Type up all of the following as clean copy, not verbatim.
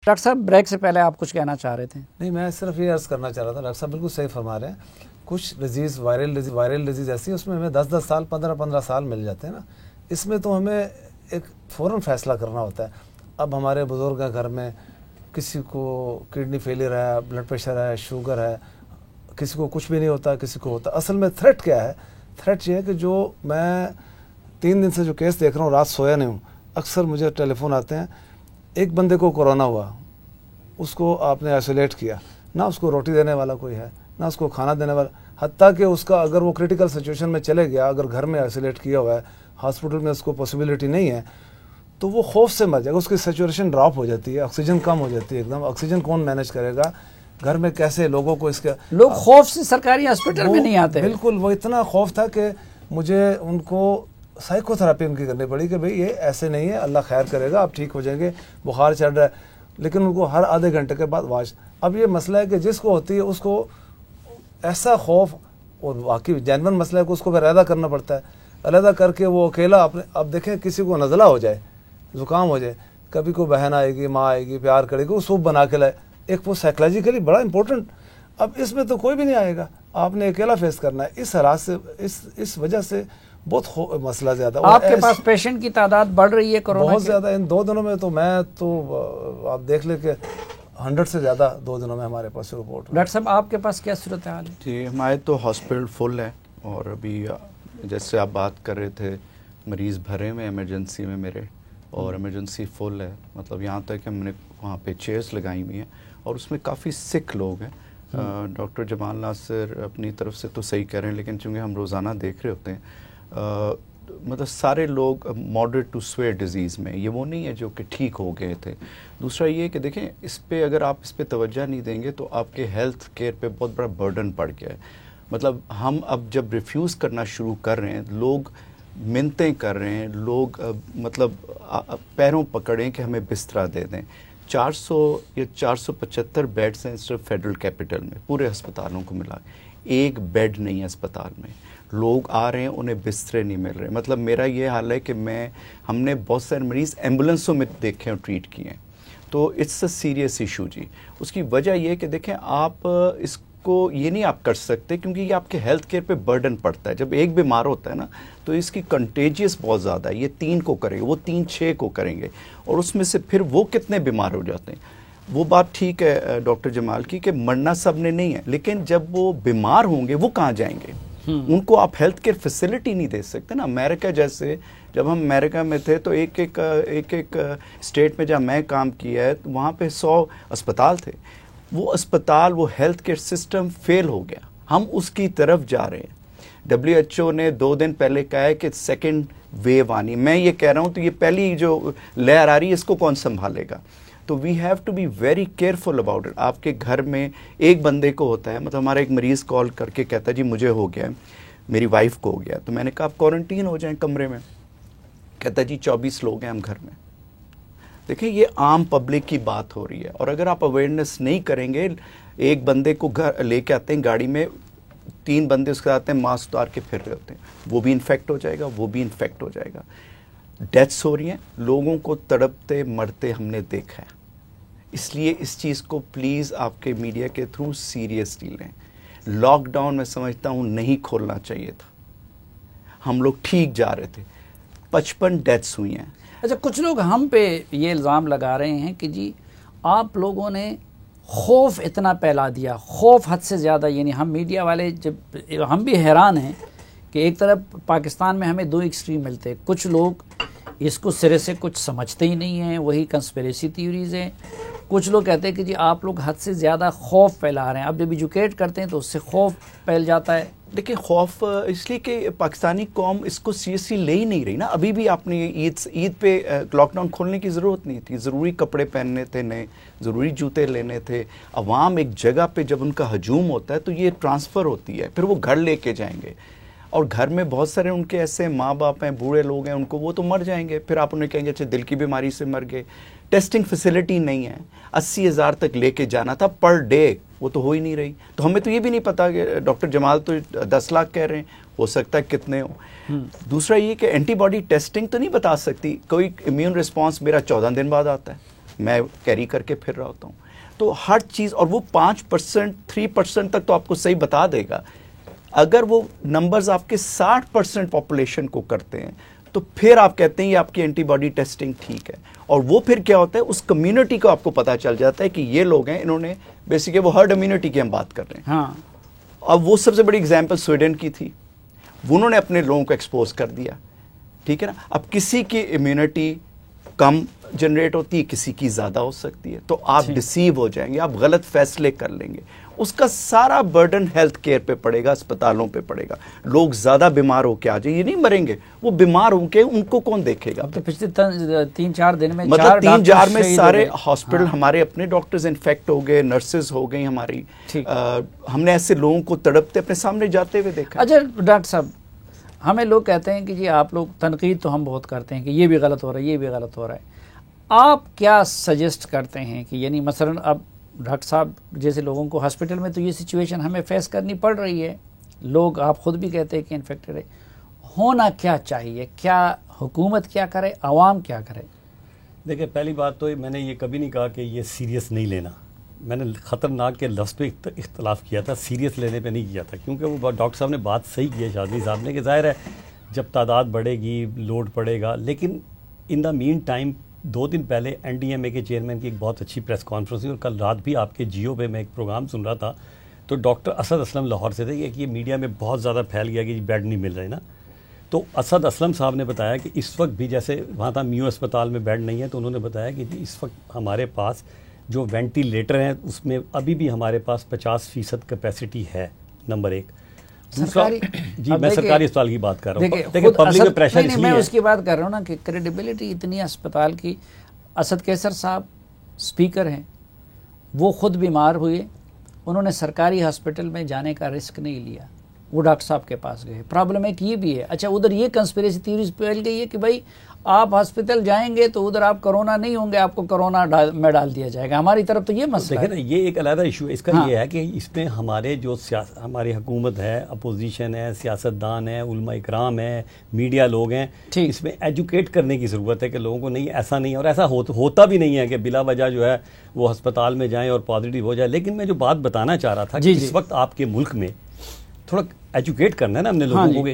Doctor صاحب break سے پہلے آپ کچھ کہنا چاہ رہے تھے؟ نہیں، میں صرف یہ عرض کرنا چاہ رہا تھا، ڈاکٹر صاحب بالکل صحیح فرما رہے ہیں. کچھ ڈیزیز وائرل ڈیزیز ایسی ہیں اس میں ہمیں 10 سال 15 سال مل جاتے ہیں نا. اس میں تو ہمیں ایک فوراً فیصلہ کرنا ہوتا ہے. اب ہمارے بزرگ ہیں گھر میں، کسی کو کڈنی فیلئر ہے، بلڈ پریشر ہے، شوگر ہے، کسی کو کچھ بھی نہیں ہوتا، کسی کو ہوتا. اصل میں تھریٹ کیا ہے؟ تھریٹ یہ ہے کہ جو میں 3 دن سے جو کیس دیکھ رہا ہوں، رات سویا نہیں ہوں، اکثر مجھے ٹیلی فون آتے ہیں. ایک بندے کو کورونا ہوا، اس کو آپ نے آئسولیٹ کیا، نہ اس کو روٹی دینے والا کوئی ہے، نہ اس کو کھانا دینے والا. حتیٰ کہ اس کا اگر وہ کریٹیکل سچویشن میں چلے گیا، اگر گھر میں آئسولیٹ کیا ہوا ہے، ہاسپٹل میں اس کو پاسبلٹی نہیں ہے، تو وہ خوف سے مر جائے گا. اس کی سیچوریشن ڈراپ ہو جاتی ہے، آکسیجن کم ہو جاتی ہے ایک دم. آکسیجن کون مینیج کرے گا گھر میں؟ کیسے لوگوں کو اس کا لوگ خوف سے سرکاری ہاسپٹل میں نہیں آتے. بالکل، وہ اتنا خوف تھا کہ مجھے ان کو سائیکو تھراپی ان کی کرنی پڑی کہ بھئی یہ ایسے نہیں ہے، اللہ خیر کرے گا، آپ ٹھیک ہو جائیں گے، بخار چڑھ رہا ہے. لیکن ان کو ہر آدھے گھنٹے کے بعد واش. اب یہ مسئلہ ہے کہ جس کو ہوتی ہے اس کو ایسا خوف، اور واقعی جینون مسئلہ ہے کہ اس کو پھر علیحدہ کرنا پڑتا ہے. علیحدہ کر کے وہ اکیلا اپنے، اب دیکھیں کسی کو نزلہ ہو جائے، زکام ہو جائے، کبھی کوئی بہن آئے گی، ماں آئے گی، پیار کرے گی، وہ سوپ بنا کے لائے، ایک وہ سائیکولوجیکلی بڑا امپورٹنٹ. اب اس میں تو کوئی بھی نہیں آئے گا، آپ نے اکیلا فیس کرنا ہے. اس حالات سے، اس وجہ سے بہت مسئلہ زیادہ. آپ کے پاس پیشنٹ کی تعداد بڑھ رہی ہے کورونا بہت زیادہ. ان 2 دنوں میں تو میں تو آپ دیکھ لیں کہ 100 سے زیادہ 2 دنوں میں ہمارے پاس رپورٹ. ڈاکٹر صاحب آپ کے پاس کیا صورتحال ہے؟ جی، ہمارے تو ہاسپٹل فل ہے، اور ابھی جیسے آپ بات کر رہے تھے مریض بھرے ہوئے ایمرجنسی میں میرے، اور ایمرجنسی فل ہے. مطلب یہاں تک کہ ہم نے وہاں پہ چیئرس لگائی ہوئی ہیں، اور اس میں کافی سک لوگ ہیں. ڈاکٹر جمال ناصر اپنی طرف سے تو صحیح کہہ رہے ہیں، لیکن چونکہ ہم روزانہ دیکھ رہے ہوتے ہیں، مطلب سارے لوگ ماڈریٹ ٹو سویئر ڈیزیز میں، یہ وہ نہیں ہے جو کہ ٹھیک ہو گئے تھے. دوسرا یہ کہ دیکھیں اس پہ اگر آپ اس پہ توجہ نہیں دیں گے تو آپ کے ہیلتھ کیئر پہ بہت بڑا برڈن پڑ گیا ہے. مطلب ہم اب جب ریفیوز کرنا شروع کر رہے ہیں، لوگ منتیں کر رہے ہیں، لوگ مطلب پیروں پکڑیں کہ ہمیں بستر دے دیں. 400 یا 475 بیڈز ہیں صرف فیڈرل کیپٹل میں، پورے ہسپتالوں کو ملا، ایک بیڈ نہیں ہے اسپتال میں. لوگ آ رہے ہیں، انہیں بسترے نہیں مل رہے. مطلب میرا یہ حال ہے کہ ہم نے بہت سارے مریض ایمبولینسوں میں دیکھے اور ٹریٹ کیے ہیں. تو اٹس اے سیریس ایشو جی. اس کی وجہ یہ کہ دیکھیں آپ اس کو یہ نہیں آپ کر سکتے، کیونکہ یہ آپ کے ہیلتھ کیئر پہ برڈن پڑتا ہے. جب ایک بیمار ہوتا ہے نا تو اس کی کنٹیجیس بہت زیادہ ہے. یہ 3 کو کریں گے، وہ 3-6 کو کریں گے، اور اس میں سے پھر وہ کتنے بیمار ہو جاتے ہیں. وہ بات ٹھیک ہے ڈاکٹر جمال کی کہ مرنا سب نے نہیں ہے، لیکن جب وہ بیمار ہوں گے وہ کہاں جائیں گے؟ ان کو آپ ہیلتھ کیئر فیسلٹی نہیں دے سکتے نا. امریکہ جیسے، جب ہم امریکہ میں تھے تو ایک اسٹیٹ میں جہاں میں کام کیا ہے وہاں پہ 100 اسپتال تھے. وہ اسپتال، وہ ہیلتھ کیئر سسٹم فیل ہو گیا. ہم اس کی طرف جا رہے ہیں. WHO نے 2 دن پہلے کہا ہے کہ سیکنڈ ویو آنی. میں یہ کہہ رہا ہوں تو یہ پہلی جو لہر آ رہی ہے اس کو کون سنبھالے گا؟ تو we have to be very careful about it. آپ کے گھر میں ایک بندے کو ہوتا ہے، مطلب ہمارا ایک مریض کال کر کے کہتا ہے جی مجھے ہو گیا، میری وائف کو ہو گیا. تو میں نے کہا آپ کوارنٹین ہو جائیں کمرے میں. کہتا ہے جی 24 لوگ ہیں ہم گھر میں. دیکھیں یہ عام پبلک کی بات ہو رہی ہے، اور اگر آپ اویئرنیس نہیں کریں گے، ایک بندے کو گھر لے کے آتے ہیں گاڑی میں، 3 بندے اس کے آتے ہیں ماسک اتار کے پھر رہے ہوتے ہیں، وہ بھی انفیکٹ ہو جائے گا، وہ بھی انفیکٹ ہو جائے گا. ڈیتھس ہو رہی ہیں، لوگوں کو تڑپتے مرتے ہم نے دیکھا ہے. اس لیے اس چیز کو پلیز آپ کے میڈیا کے تھرو سیریسلی لیں. لاک ڈاؤن میں سمجھتا ہوں نہیں کھولنا چاہیے تھا. ہم لوگ ٹھیک جا رہے تھے. 55 ڈیتھس ہوئی ہیں. اچھا، کچھ لوگ ہم پہ یہ الزام لگا رہے ہیں کہ جی آپ لوگوں نے خوف اتنا پھیلا دیا، خوف حد سے زیادہ. یعنی ہم میڈیا والے جب ہم بھی حیران ہیں کہ ایک طرف پاکستان میں ہمیں 2 ایکسٹریم ملتے ہیں. کچھ لوگ اس کو سرے سے کچھ سمجھتے ہی نہیں ہیں، وہی کنسپیریسی تھیوریز ہیں. کچھ لوگ کہتے ہیں کہ جی آپ لوگ حد سے زیادہ خوف پھیلا رہے ہیں. اب جب ایجوکیٹ کرتے ہیں تو اس سے خوف پھیل جاتا ہے. دیکھیں خوف اس لیے کہ پاکستانی قوم اس کو سیریسلی لے ہی نہیں رہی نا. ابھی بھی آپ نے عید پہ لاک ڈاؤن کھولنے کی ضرورت نہیں تھی. ضروری کپڑے پہننے تھے نئے، ضروری جوتے لینے تھے. عوام ایک جگہ پہ جب ان کا ہجوم ہوتا ہے تو یہ ٹرانسفر ہوتی ہے، پھر وہ گھر لے کے جائیں گے. اور گھر میں بہت سارے ان کے ایسے ماں باپ ہیں، بوڑھے لوگ ہیں، ان کو وہ تو مر جائیں گے. پھر آپ انہیں کہیں گے اچھا دل کی بیماری سے مر گئے. ٹیسٹنگ فیسلٹی نہیں ہے. 80,000 تک لے کے جانا تھا پر ڈے، وہ تو ہو ہی نہیں رہی. تو ہمیں تو یہ بھی نہیں پتا کہ ڈاکٹر جمال تو 10 لاکھ کہہ رہے ہیں، ہو سکتا ہے کتنے ہوں. دوسرا یہ کہ اینٹی باڈی ٹیسٹنگ تو نہیں بتا سکتی. کوئی امیون رسپانس میرا 14 دن بعد آتا ہے، میں کیری کر کے پھر رہا ہوتا ہوں. تو ہر چیز, اور وہ 5% 3% تک تو آپ کو صحیح بتا دے گا. اگر وہ نمبرز آپ کے 60% پاپولیشن کو کرتے ہیں تو پھر آپ کہتے ہیں یہ آپ کی اینٹی باڈی ٹیسٹنگ ٹھیک ہے. اور وہ پھر کیا ہوتا ہے, اس کمیونٹی کو آپ کو پتا چل جاتا ہے کہ یہ لوگ ہیں, انہوں نے بیسیکلی وہ ہرڈ امیونٹی کی ہم بات کر رہے ہیں. ہاں, اب وہ سب سے بڑی اگزامپل سویڈن کی تھی, انہوں نے اپنے لوگوں کو ایکسپوز کر دیا, ٹھیک ہے نا. اب کسی کی امیونٹی کم جنریٹ ہوتی ہے, کسی کی زیادہ ہو سکتی ہے, تو آپ ڈسیو ہو جائیں گے, آپ غلط فیصلے کر لیں گے. اس کا سارا برڈن ہیلتھ کیئر پہ پڑے گا, اسپتالوں پہ پڑے گا. لوگ زیادہ بیمار ہو کے آ جائیں, یہ نہیں مریں گے, وہ بیمار ہو کے ان کو کون دیکھے گا. اب تو پچھلے 3-4 دن میں مطلب 3-4 میں سارے ہاسپٹل ہمارے اپنے ڈاکٹرز انفیکٹ ہو گئے, نرسز ہو گئی ہماری. ہم نے ایسے لوگوں کو تڑپتے اپنے سامنے جاتے ہوئے دیکھا. اچھا ڈاکٹر صاحب, ہمیں لوگ کہتے ہیں کہ جی آپ لوگ تنقید تو ہم بہت کرتے ہیں کہ یہ بھی غلط ہو رہا ہے, یہ بھی غلط ہو رہا ہے. آپ کیا سجیسٹ کرتے ہیں کہ یعنی مثلا اب ڈاکٹر صاحب جیسے لوگوں کو ہاسپٹل میں تو یہ سچویشن ہمیں فیس کرنی پڑ رہی ہے, لوگ آپ خود بھی کہتے ہیں کہ انفیکٹڈ ہے, ہونا کیا چاہیے, کیا حکومت کیا کرے, عوام کیا کرے؟ دیکھیں, پہلی بات تو میں نے یہ کبھی نہیں کہا کہ یہ سیریس نہیں لینا. میں نے خطرناک کے لفظ پہ اختلاف کیا تھا, سیریس لینے پہ نہیں کیا تھا, کیونکہ وہ ڈاکٹر صاحب نے بات صحیح کی ہے شاذلی صاحب نے, کہ ظاہر ہے جب تعداد بڑھے گی لوڈ پڑے گا. لیکن ان دا مین ٹائم 2 دن پہلے این ڈی ایم اے کے چیئرمین کی ایک بہت اچھی پریس کانفرنس ہوئی, اور کل رات بھی آپ کے جیو پہ میں ایک پروگرام سن رہا تھا, تو ڈاکٹر اسد اسلم لاہور سے تھے کہ یہ میڈیا میں بہت زیادہ پھیل گیا کہ بیڈ نہیں مل رہے نا. تو اسد اسلم صاحب نے بتایا کہ اس وقت بھی جیسے وہاں تھا میو اسپتال میں بیڈ نہیں ہے, تو انہوں نے بتایا کہ اس وقت ہمارے پاس جو وینٹیلیٹر ہیں اس میں ابھی بھی ہمارے پاس 50% کیپیسٹی ہے, نمبر 1. دوسرا, جی میں سرکاری اسپتال کی بات کر رہا ہوں, دیکھیں پبلک میں پریشر اس لیے میں اس کی بات کر رہا ہوں نا کہ کریڈیبلٹی اتنی اسپتال کی. اسد کیسر صاحب اسپیکر ہیں, وہ خود بیمار ہوئے, انہوں نے سرکاری ہاسپٹل میں جانے کا رسک نہیں لیا, وہ ڈاکٹر صاحب کے پاس گئے. پرابلم ایک یہ بھی ہے. اچھا ادھر یہ کنسپریسی تھیوریز پھیل گئی ہے کہ بھائی آپ ہاسپٹل جائیں گے تو ادھر آپ کرونا نہیں ہوں گے, آپ کو کرونا میں ڈال دیا جائے گا. ہماری طرف تو یہ مسئلہ ہے. دیکھیں نا, یہ ایک علیحدہ ایشو ہے. اس کا یہ ہے کہ اس میں ہمارے جو ہماری حکومت ہے, اپوزیشن ہے, سیاستدان ہے, علماء اکرام ہے, میڈیا لوگ ہیں, اس میں ایجوکیٹ کرنے کی ضرورت ہے کہ لوگوں کو نہیں ایسا نہیں, اور ایسا ہوتا بھی نہیں ہے کہ بلا وجہ جو ہے وہ ہسپتال میں جائیں اور پازیٹیو ہو جائے. لیکن میں جو بات بتانا چاہ رہا تھا کہ اس وقت آپ کے ملک میں تھوڑا ایجوکیٹ کرنا ہے نا ہم نے لوگوں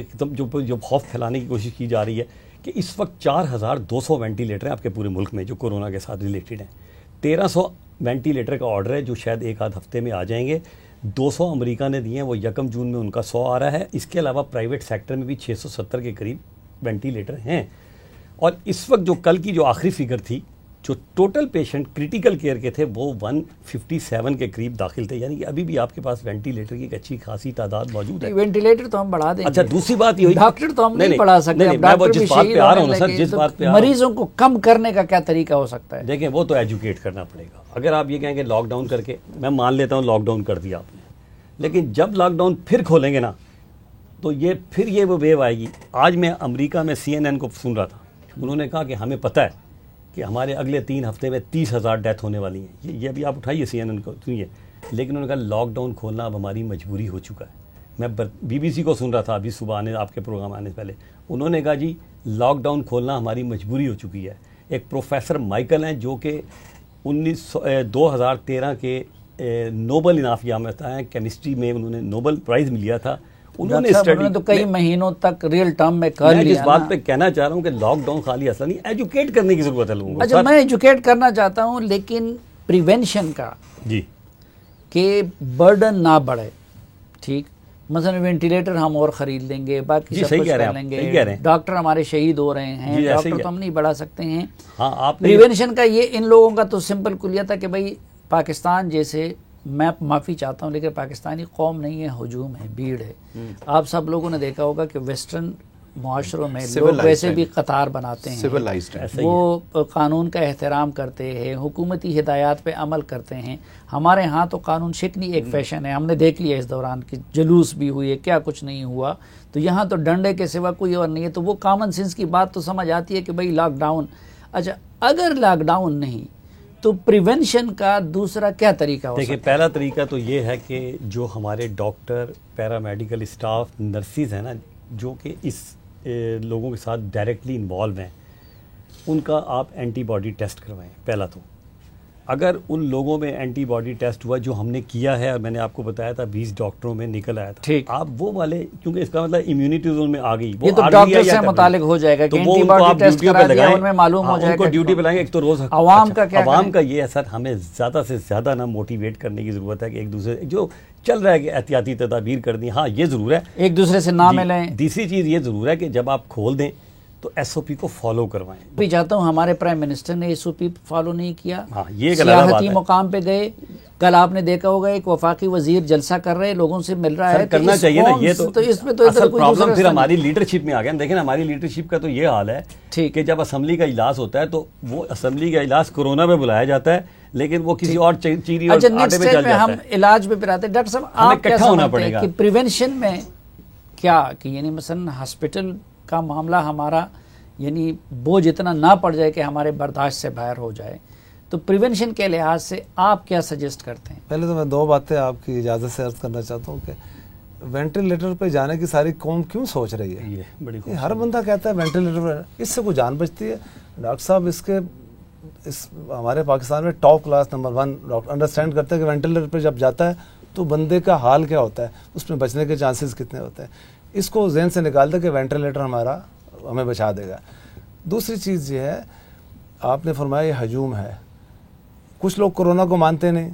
کو, جو خوف پھیلانے کی کوشش کی جا رہی ہے کہ اس وقت 4200 وینٹیلیٹر ہیں آپ کے پورے ملک میں جو کورونا کے ساتھ ریلیٹڈ ہیں. 1300 وینٹیلیٹر کا آرڈر ہے جو شاید 1-8 ہفتے میں آ جائیں گے. 200 امریکہ نے دیے ہیں, وہ 1 جون میں ان کا 100 آ رہا ہے. اس کے علاوہ پرائیویٹ سیکٹر میں بھی 670 کے قریب وینٹیلیٹر ہیں. اور اس وقت جو کل کی جو آخری فگر تھی, جو ٹوٹل پیشنٹ کریٹیکل کیئر کے تھے وہ 157 کے قریب داخل تھے, یعنی کہ ابھی بھی آپ کے پاس وینٹیلیٹر کی ایک اچھی خاصی تعداد موجود ہے. وینٹیلیٹر تو ہم بڑھا دیں گے. اچھا دوسری بات یہ ہوئی, ڈاکٹر تو ہم نہیں بڑھا سکتے. میں جس بات پہ آ رہا ہوں نا سر, جس بات پہ مریضوں کو کم کرنے کا کیا طریقہ ہو سکتا ہے؟ دیکھیں وہ تو ایجوکیٹ کرنا پڑے گا. اگر آپ یہ کہیں کہ لاک ڈاؤن کر کے, میں مان لیتا ہوں لاک ڈاؤن کر دیا آپ نے, لیکن جب لاک ڈاؤن پھر کھولیں گے نا تو یہ وہ ویو آئے گی. آج میں امریکہ میں CNN کو سن رہا تھا, انہوں نے کہا کہ ہمیں پتہ ہے کہ ہمارے اگلے 3 ہفتے میں 30,000 ڈیتھ ہونے والی ہیں. یہ ابھی آپ اٹھائیے CNN کو سنیے, لیکن انہوں نے کہا لاک ڈاؤن کھولنا اب ہماری مجبوری ہو چکا ہے. میں BBC کو سن رہا تھا ابھی صبح آنے, آپ کے پروگرام آنے سے پہلے, انہوں نے کہا جی لاک ڈاؤن کھولنا ہماری مجبوری ہو چکی ہے. ایک پروفیسر مائیکل ہیں جو کہ 2013 کے نوبل انعام یافتہ ہیں کیمسٹری میں, انہوں نے نوبل پرائز ملیا تھا. انہوں نے تو کئی مہینوں تک ریئل ٹرم میں کر لیا. میں اس بات پہ کہنا چاہ رہا ہوں کہ لاک ڈاؤن خالی اصلا نہیں, ایجوکیٹ کرنے کی ضرورت ہے لوگوں کو. اچھا میں ایجوکیٹ کرنا چاہتا ہوں, لیکن پریونشن کا جی کہ برڈن نہ بڑھے. ٹھیک, مثلا وینٹیلیٹر ہم اور خرید لیں گے, باقی سب کچھ کر لیں گے. ڈاکٹر ہمارے شہید ہو رہے ہیں, ڈاکٹر تو ہم نہیں بڑھا سکتے ہیں. پریونشن کا یہ ان لوگوں کا تو سمپل کلیہ تھا کہ بھائی پاکستان جیسے, میں معافی چاہتا ہوں لیکن پاکستانی قوم نہیں ہے, ہجوم ہے, بھیڑ ہے. آپ سب لوگوں نے دیکھا ہوگا کہ ویسٹرن معاشروں میں لوگ ویسے بھی قطار بناتے ہیں, وہ قانون کا احترام کرتے ہیں, حکومتی ہدایات پہ عمل کرتے ہیں. ہمارے ہاں تو قانون شکنی ایک فیشن ہے, ہم نے دیکھ لیا اس دوران کہ جلوس بھی ہوئی ہے, کیا کچھ نہیں ہوا. تو یہاں تو ڈنڈے کے سوا کوئی اور نہیں ہے. تو وہ کامن سینس کی بات تو سمجھ آتی ہے کہ بھائی لاک ڈاؤن. اچھا اگر لاک ڈاؤن نہیں تو پریونشن کا دوسرا کیا طریقہ ہو سکتا ہے؟ دیکھیں پہلا طریقہ تو یہ ہے کہ جو ہمارے ڈاکٹر, پیرامیڈیکل اسٹاف, نرسز ہیں نا, جو کہ اس لوگوں کے ساتھ ڈائریکٹلی انوالو ہیں, ان کا آپ اینٹی باڈی ٹیسٹ کروائیں. پہلا تو اگر ان لوگوں میں اینٹی باڈی ٹیسٹ ہوا جو ہم نے کیا ہے، اور میں نے آپ کو بتایا تھا 20 ڈاکٹروں میں نکل آیا تھا، آپ وہ والے کیونکہ اس کا مطلب امیونٹی زون میں آ گئی، یہ تو ڈاکٹر سے متعلق ہو جائے گا کہ اینٹی باڈی ٹیسٹ کرا دیا ان میں معلوم ہو جائے گا، ان کو ڈیوٹی پہ لائیں گے. ایک تو روز عوام کا کیا، عوام کا یہ ہے سر، ہمیں زیادہ سے زیادہ نا موٹیویٹ کرنے کی ضرورت ہے کہ ایک دوسرے جو چل رہا ہے کہ احتیاطی تدابیر کر دیں. ہاں یہ ضرور ہے ایک دوسرے سے نہ ملیں. دوسری چیز یہ ضرور ہے کہ جب آپ کھول دیں تو ایس او پی کو فالو کروائیں. بھی چاہتا ہوں ہمارے پرائم منسٹر نے ایس او پی فالو نہیں کیا. ہاں یہ سیاحتی مقام پہ گئے، کل آپ نے دیکھا ہوگا ایک وفاقی وزیر جلسہ کر رہے، لوگوں سے مل رہا ہے، کرنا چاہیے نا. یہ تو اس میں تو اصل پرابلم پھر ہماری لیڈرشپ میں آ گیا. دیکھیں ہماری لیڈرشپ کا تو یہ حال ہے کہ جب اسمبلی کا اجلاس ہوتا ہے تو وہ اسمبلی کا اجلاس کورونا میں بلایا جاتا ہے، لیکن وہ کسی اور چیری اور آٹے پہ چل جاتا ہے. ہم علاج پہ پھر آتے ہیں. ڈاکٹر صاحب آپ کیا سمجھتے ہیں کہ پریونشن میں کیا، کہ یعنی مثلا ہاسپٹل کا معاملہ ہمارا یعنی بوجھ اتنا نہ پڑ جائے کہ ہمارے برداشت سے باہر ہو جائے، تو پریونشن کے لحاظ سے آپ کیا سجیسٹ کرتے ہیں؟ پہلے تو میں 2 باتیں آپ کی اجازت سے عرض کرنا چاہتا ہوں کہ وینٹیلیٹر پہ جانے کی ساری قوم کیوں سوچ رہی ہے؟ یہ ہر بندہ کہتا ہے وینٹیلیٹر پہ، اس سے کوئی جان بچتی ہے. ڈاکٹر صاحب اس ہمارے پاکستان میں top class number 1 doctor understand کرتے ہیں کہ وینٹیلیٹر پہ جب جاتا ہے تو بندے کا حال کیا ہوتا ہے، اس میں بچنے کے چانسز کتنے ہوتے ہیں. اس کو ذہن سے نکال دے کہ وینٹیلیٹر ہمارا ہمیں بچا دے گا. دوسری چیز یہ ہے، آپ نے فرمایا یہ ہجوم ہے. کچھ لوگ کورونا کو مانتے نہیں،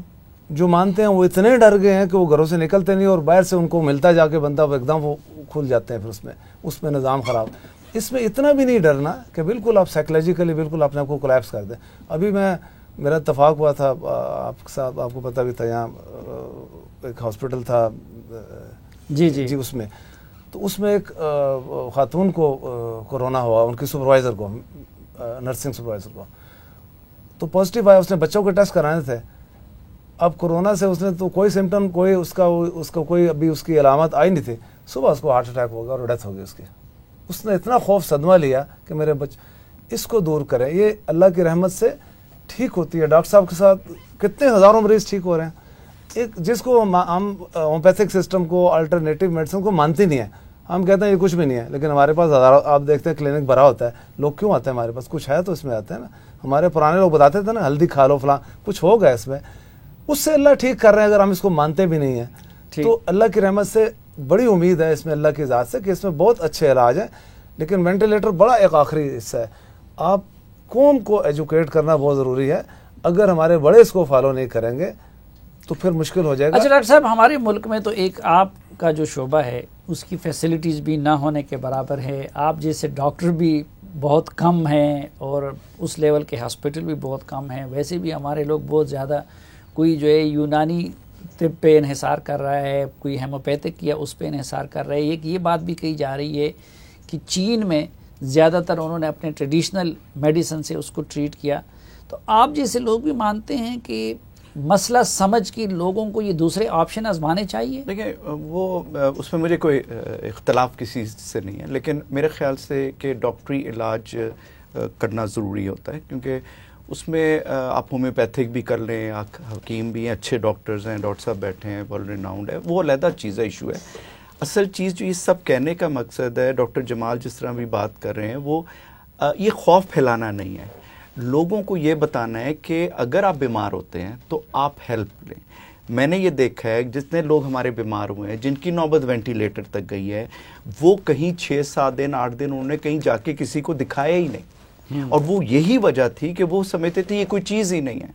جو مانتے ہیں وہ اتنے ڈر گئے ہیں کہ وہ گھروں سے نکلتے نہیں، اور باہر سے ان کو ملتا جا کے بندہ ایک دم وہ کھل جاتے ہیں، پھر اس میں نظام خراب. اس میں اتنا بھی نہیں ڈرنا کہ بالکل آپ سائیکولوجیکلی بالکل اپنے آپ کو کولیپس کر دیں. ابھی میرا اتفاق ہوا تھا آپ کے ساتھ، آپ کو پتہ بھی تھا، یہاں ایک ہاسپٹل تھا جی اس میں، تو اس میں ایک خاتون کو کورونا ہوا، ان کی سپروائزر کو، نرسنگ سپروائزر کو، تو پازیٹیو آیا. اس نے بچوں کے ٹیسٹ کرانے تھے. اب کورونا سے اس نے تو کوئی سمٹم، کوئی اس کا کوئی ابھی اس کی علامت آئی نہیں تھی. صبح اس کو ہارٹ اٹیک ہو گیا اور ڈیتھ ہو گئی اس کی. اس نے اتنا خوف صدمہ لیا کہ میرے اس کو دور کریں. یہ اللہ کی رحمت سے ٹھیک ہوتی ہے. ڈاکٹر صاحب کے ساتھ کتنے ہزاروں مریض ٹھیک ہو رہے ہیں. ایک جس کو ہم ہومیوپیتھک سسٹم کو، الٹرنیٹیو میڈیسن کو مانتے نہیں ہیں، ہم کہتے ہیں یہ کچھ بھی نہیں ہے، لیکن ہمارے پاس ہزاروں، آپ دیکھتے ہیں کلینک بھرا ہوتا ہے. لوگ کیوں آتے ہیں ہمارے پاس؟ کچھ ہے تو اس میں آتے ہیں نا. ہمارے پرانے لوگ بتاتے تھے نا ہلدی کھا لو فلاں، کچھ ہوگا اس میں. اس سے اللہ ٹھیک کر رہے ہیں. اگر ہم اس کو مانتے بھی نہیں ہیں تو اللہ کی رحمت سے بڑی امید ہے اس میں، اللہ کی ذات سے، کہ اس میں بہت اچھے علاج ہیں. لیکن وینٹیلیٹر بڑا ایک آخری حصہ ہے. آپ قوم کو ایجوکیٹ کرنا بہت ضروری ہے. اگر ہمارے بڑے اس کو فالو نہیں کریں گے تو پھر مشکل ہو جائے گا. اچھا ڈاکٹر صاحب، ہمارے ملک میں تو ایک آپ کا جو شعبہ ہے اس کی فیسلٹیز بھی نہ ہونے کے برابر ہے. آپ جیسے ڈاکٹر بھی بہت کم ہیں اور اس لیول کے ہاسپٹل بھی بہت کم ہیں. ویسے بھی ہمارے لوگ بہت زیادہ، کوئی جو ہے یونانی طب پہ انحصار کر رہا ہے، کوئی ہیموپیتھک یا اس پہ انحصار کر رہا ہے. یہ بات بھی کہی جا رہی ہے کہ چین میں زیادہ تر انہوں نے اپنے ٹریڈیشنل میڈیسن سے اس کو ٹریٹ کیا. تو آپ جیسے لوگ بھی مانتے ہیں کہ مسئلہ سمجھ کے لوگوں کو یہ دوسرے آپشن آزمانے چاہیے؟ دیکھیں وہ اس میں مجھے کوئی اختلاف کسی سے نہیں ہے، لیکن میرے خیال سے کہ ڈاکٹری علاج کرنا ضروری ہوتا ہے، کیونکہ اس میں آپ ہومیوپیتھک بھی کر لیں، حکیم بھی ہیں، اچھے ڈاکٹرز ہیں، ڈاکٹر صاحب بیٹھے ہیں، ورلڈ ریناؤنڈ ہے، وہ علیحدہ چیز ہے، ایشو ہے. اصل چیز جو یہ سب کہنے کا مقصد ہے، ڈاکٹر جمال جس طرح بھی بات کر رہے ہیں، وہ یہ خوف پھیلانا نہیں ہے. لوگوں کو یہ بتانا ہے کہ اگر آپ بیمار ہوتے ہیں تو آپ ہیلپ لیں. میں نے یہ دیکھا ہے جتنے لوگ ہمارے بیمار ہوئے ہیں، جن کی نوبت وینٹیلیٹر تک گئی ہے، وہ کہیں 6-7 دن 8 دن انہوں نے کہیں جا کے کسی کو دکھایا ہی نہیں، اور وہ یہی وجہ تھی کہ وہ سمجھتے تھے یہ کوئی چیز ہی نہیں ہے.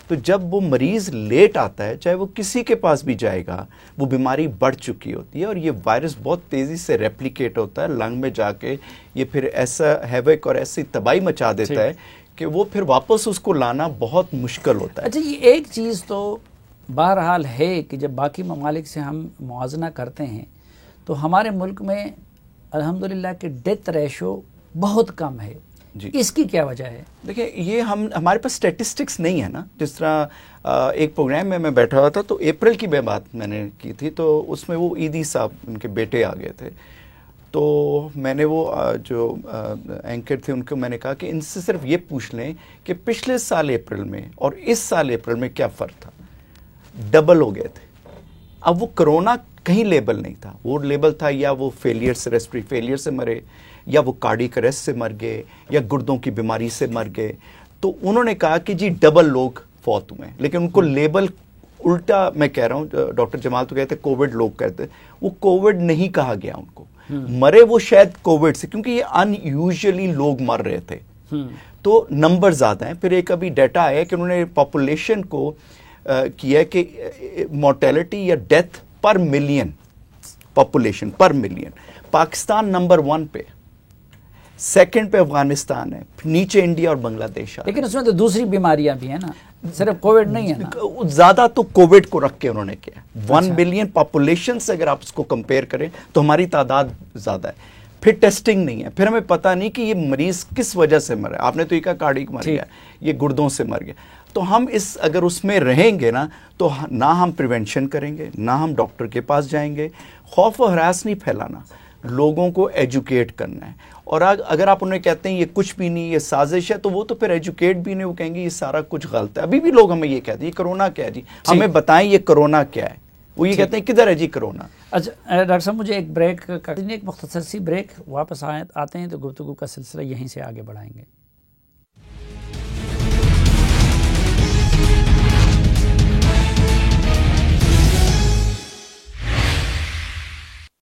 تو جب وہ مریض لیٹ آتا ہے، چاہے وہ کسی کے پاس بھی جائے گا، وہ بیماری بڑھ چکی ہوتی ہے، اور یہ وائرس بہت تیزی سے ریپلیکیٹ ہوتا ہے لنگ میں جا کے. یہ پھر ایسا ہیوک اور ایسی تباہی مچا دیتا ہے کہ وہ پھر واپس اس کو لانا بہت مشکل ہوتا ہے. اچھا، یہ ایک چیز تو بہرحال ہے کہ جب باقی ممالک سے ہم موازنہ کرتے ہیں تو ہمارے ملک میں الحمدللہ کہ ڈیتھ ریشو بہت کم ہے. جی، اس کی کیا وجہ ہے؟ دیکھیں یہ ہمارے پاس اسٹیٹسٹکس نہیں ہے نا. جس طرح ایک پروگرام میں بیٹھا ہوا تھا تو اپریل کی بات میں نے کی تھی، تو اس میں وہ عیدی صاحب ان کے بیٹے آ گئے تھے. تو میں نے وہ جو اینکر تھے ان کو میں نے کہا کہ ان سے صرف یہ پوچھ لیں کہ پچھلے سال اپریل میں اور اس سال اپریل میں کیا فرق تھا. ڈبل ہو گئے تھے. اب وہ کرونا کہیں لیبل نہیں تھا، وہ لیبل تھا یا وہ فیلئر سے، ریسپریٹری فیلئر سے مرے، یا وہ کارڈیک اریسٹ سے مر گئے، یا گردوں کی بیماری سے مر گئے. تو انہوں نے کہا کہ جی ڈبل لوگ فوت ہوئے ہیں، لیکن ان کو لیبل الٹا میں کہہ رہا ہوں، ڈاکٹر جمال تو کہتے ہیں کووڈ، لوگ کہتے ہیں وہ کووڈ نہیں کہا گیا ان کو، مرے وہ شاید کووڈ سے، کیونکہ یہ ان یوزلی لوگ مر رہے تھے تو نمبر زیادہ ہیں۔ پھر ایک ابھی ڈیٹا آیا کہ انہوں نے پاپولیشن کو کیا کہ مورٹیلٹی یا ڈیتھ پر ملین، پاپولیشن پر ملین، پاکستان نمبر 1 پہ، سیکنڈ پہ افغانستان ہے، نیچے انڈیا اور بنگلہ دیش ہے۔ لیکن اس میں تو دوسری بیماریاں بھی ہیں نا، صرف کووڈ نہیں ہے نا۔ زیادہ تو کووڈ کو رکھ کے انہوں نے کیا، 1 بلین پاپولیشن سے اگر آپ اس کو کمپیئر کریں تو ہماری تعداد زیادہ ہے۔ پھر ٹیسٹنگ نہیں ہے، پھر ہمیں پتہ نہیں کہ یہ مریض کس وجہ سے مرا ہے۔ آپ نے تو یہ کہا کارڈیک مر گیا، یہ گردوں سے مر گیا، تو ہم اگر اس میں رہیں گے نا تو نہ ہم پریونشن کریں گے، نہ ہم ڈاکٹر کے پاس جائیں گے۔ خوف و ہراس نہیں پھیلانا، لوگوں کو ایجوکیٹ کرنا ہے، اور اگر آپ انہیں کہتے ہیں یہ کچھ بھی نہیں، یہ سازش ہے، تو وہ تو پھر ایجوکیٹ بھی نہیں، وہ کہیں گے یہ سارا کچھ غلط ہے۔ ابھی بھی لوگ ہمیں یہ کہتے ہیں یہ کرونا کیا ہے جی، ہمیں بتائیں یہ کرونا کیا ہے، وہ یہ کہتے ہیں کدھر ہے جی کرونا۔ اچھا ڈاکٹر صاحب، مجھے ایک بریک ایک مختصر سی بریک، واپس آتے ہیں تو گفتگو کا سلسلہ یہیں سے آگے بڑھائیں گے۔